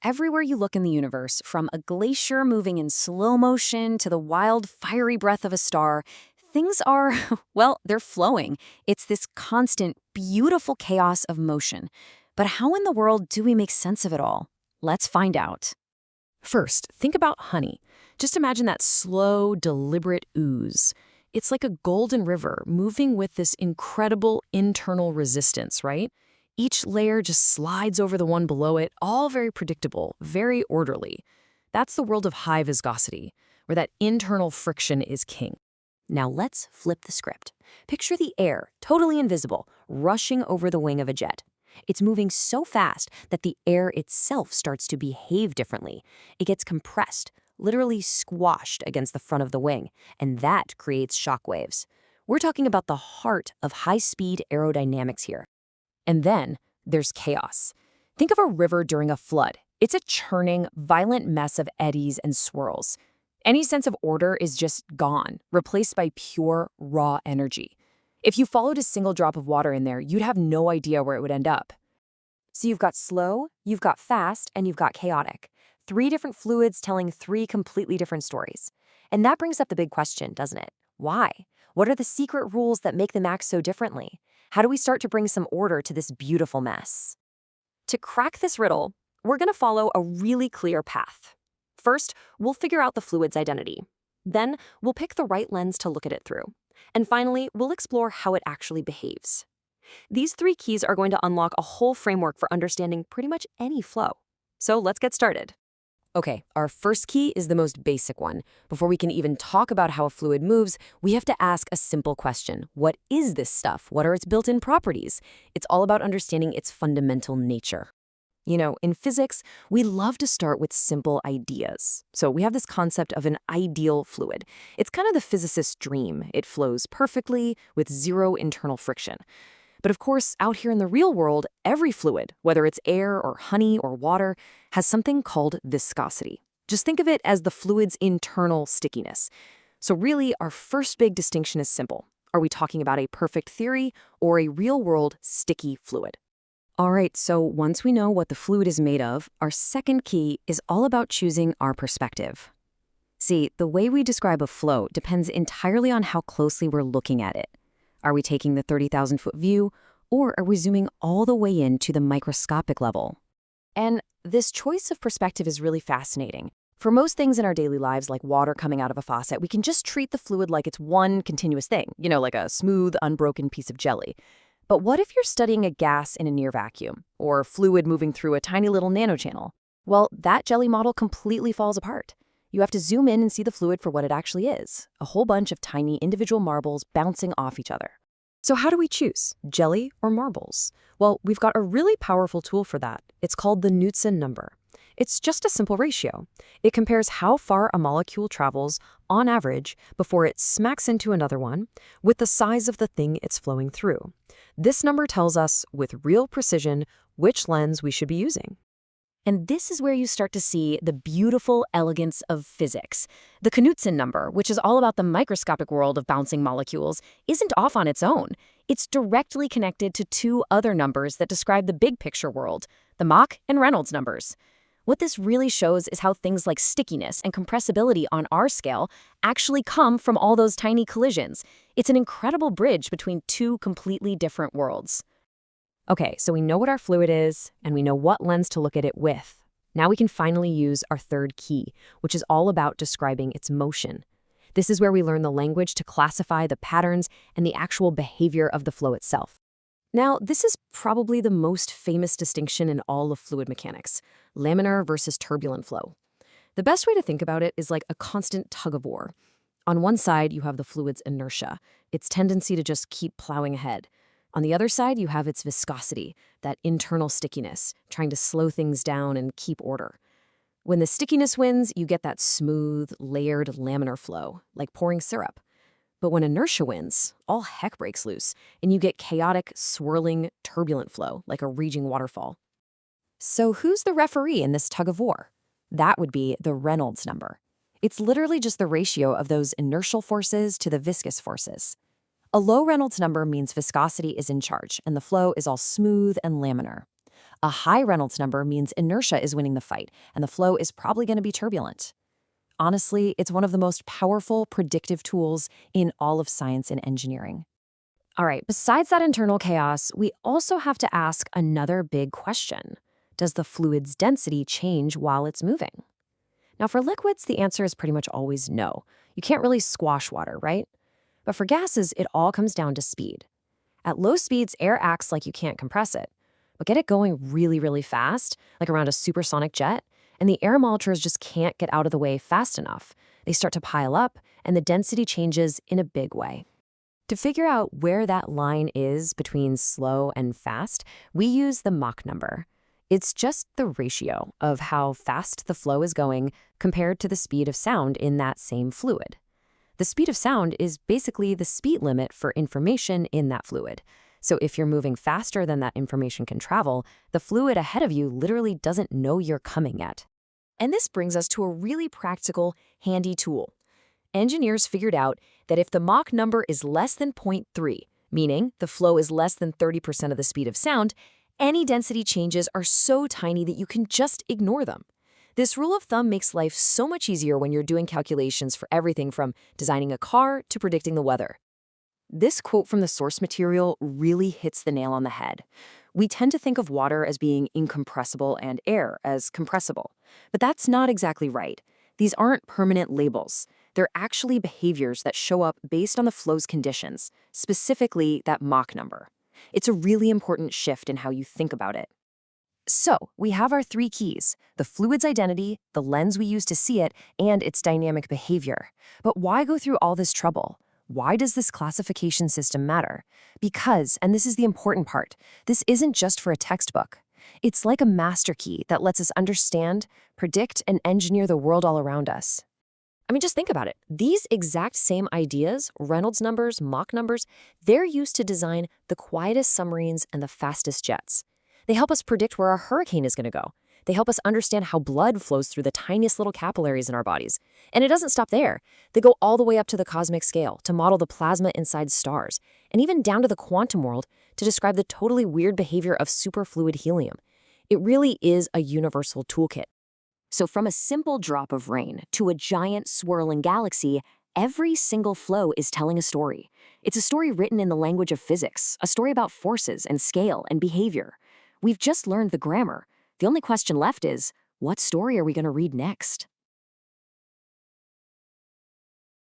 Everywhere you look in the universe, from a glacier moving in slow motion to the wild, fiery breath of a star, things are, well, they're flowing. It's this constant, beautiful chaos of motion. But how in the world do we make sense of it all? Let's find out. First, think about honey. Just imagine that slow, deliberate ooze. It's like a golden river moving with this incredible internal resistance, right? Each layer just slides over the one below it, all very predictable, very orderly. That's the world of high viscosity, where that internal friction is king. Now let's flip the script. Picture the air, totally invisible, rushing over the wing of a jet. It's moving so fast that the air itself starts to behave differently. It gets compressed, literally squashed against the front of the wing, and that creates shock waves. We're talking about the heart of high-speed aerodynamics here. And then there's chaos. Think of a river during a flood. It's a churning, violent mess of eddies and swirls. Any sense of order is just gone, replaced by pure, raw energy. If you followed a single drop of water in there, you'd have no idea where it would end up. So you've got slow, you've got fast, and you've got chaotic. 3 different fluids telling 3 completely different stories. And that brings up the big question, doesn't it? Why? What are the secret rules that make them act so differently? How do we start to bring some order to this beautiful mess? To crack this riddle, we're going to follow a really clear path. First, we'll figure out the fluid's identity. Then, we'll pick the right lens to look at it through. And finally, we'll explore how it actually behaves. These 3 keys are going to unlock a whole framework for understanding pretty much any flow. So let's get started. Okay, our first key is the most basic one. Before we can even talk about how a fluid moves, we have to ask a simple question. What is this stuff? What are its built-in properties? It's all about understanding its fundamental nature. In physics, we love to start with simple ideas. So we have this concept of an ideal fluid. It's kind of the physicist's dream. It flows perfectly with 0 internal friction. But of course, out here in the real world, every fluid, whether it's air or honey or water, has something called viscosity. Just think of it as the fluid's internal stickiness. So really, our first big distinction is simple. Are we talking about a perfect theory or a real-world sticky fluid? All right, so once we know what the fluid is made of, our second key is all about choosing our perspective. See, the way we describe a flow depends entirely on how closely we're looking at it. Are we taking the 30,000-foot view, or are we zooming all the way in to the microscopic level? And this choice of perspective is really fascinating. For most things in our daily lives, like water coming out of a faucet, we can just treat the fluid like it's one continuous thing, like a smooth, unbroken piece of jelly. But what if you're studying a gas in a near vacuum, or fluid moving through a tiny little nanochannel? Well, that jelly model completely falls apart. You have to zoom in and see the fluid for what it actually is, a whole bunch of tiny individual marbles bouncing off each other. So how do we choose, jelly or marbles? Well, we've got a really powerful tool for that. It's called the Knudsen number. It's just a simple ratio. It compares how far a molecule travels, on average, before it smacks into another one, with the size of the thing it's flowing through. This number tells us, with real precision, which lens we should be using. And this is where you start to see the beautiful elegance of physics. The Knudsen number, which is all about the microscopic world of bouncing molecules, isn't off on its own. It's directly connected to 2 other numbers that describe the big picture world, the Mach and Reynolds numbers. What this really shows is how things like stickiness and compressibility on our scale actually come from all those tiny collisions. It's an incredible bridge between 2 completely different worlds. Okay, so we know what our fluid is, and we know what lens to look at it with. Now we can finally use our third key, which is all about describing its motion. This is where we learn the language to classify the patterns and the actual behavior of the flow itself. Now, this is probably the most famous distinction in all of fluid mechanics, laminar versus turbulent flow. The best way to think about it is like a constant tug-of-war. On one side, you have the fluid's inertia, its tendency to just keep plowing ahead. On the other side, you have its viscosity, that internal stickiness, trying to slow things down and keep order. When the stickiness wins, you get that smooth, layered laminar flow, like pouring syrup. But when inertia wins, all heck breaks loose, and you get chaotic, swirling, turbulent flow, like a raging waterfall. So who's the referee in this tug-of-war? That would be the Reynolds number. It's literally just the ratio of those inertial forces to the viscous forces. A low Reynolds number means viscosity is in charge, and the flow is all smooth and laminar. A high Reynolds number means inertia is winning the fight, and the flow is probably going to be turbulent. Honestly, it's one of the most powerful predictive tools in all of science and engineering. All right, besides that internal chaos, we also have to ask another big question. Does the fluid's density change while it's moving? Now, for liquids, the answer is pretty much always no. You can't really squash water, right? But for gases, it all comes down to speed. At low speeds, air acts like you can't compress it. But get it going really, really fast, like around a supersonic jet, and the air molecules just can't get out of the way fast enough. They start to pile up, and the density changes in a big way. To figure out where that line is between slow and fast, we use the Mach number. It's just the ratio of how fast the flow is going compared to the speed of sound in that same fluid. The speed of sound is basically the speed limit for information in that fluid. So if you're moving faster than that information can travel, the fluid ahead of you literally doesn't know you're coming yet. And this brings us to a really practical, handy tool. Engineers figured out that if the Mach number is less than 0.3, meaning the flow is less than 30% of the speed of sound, any density changes are so tiny that you can just ignore them. This rule of thumb makes life so much easier when you're doing calculations for everything from designing a car to predicting the weather. This quote from the source material really hits the nail on the head. We tend to think of water as being incompressible and air as compressible, but that's not exactly right. These aren't permanent labels. They're actually behaviors that show up based on the flow's conditions, specifically that Mach number. It's a really important shift in how you think about it. So, we have our three keys: the fluid's identity, the lens we use to see it, and its dynamic behavior. But why go through all this trouble? Why does this classification system matter? Because, and this is the important part, this isn't just for a textbook. It's like a master key that lets us understand, predict, and engineer the world all around us. I mean, just think about it. These exact same ideas, Reynolds numbers, Mach numbers, they're used to design the quietest submarines and the fastest jets. They help us predict where a hurricane is going to go. They help us understand how blood flows through the tiniest little capillaries in our bodies. And it doesn't stop there. They go all the way up to the cosmic scale to model the plasma inside stars, and even down to the quantum world to describe the totally weird behavior of superfluid helium. It really is a universal toolkit. So from a simple drop of rain to a giant swirling galaxy, every single flow is telling a story. It's a story written in the language of physics, a story about forces and scale and behavior. We've just learned the grammar. The only question left is, what story are we going to read next?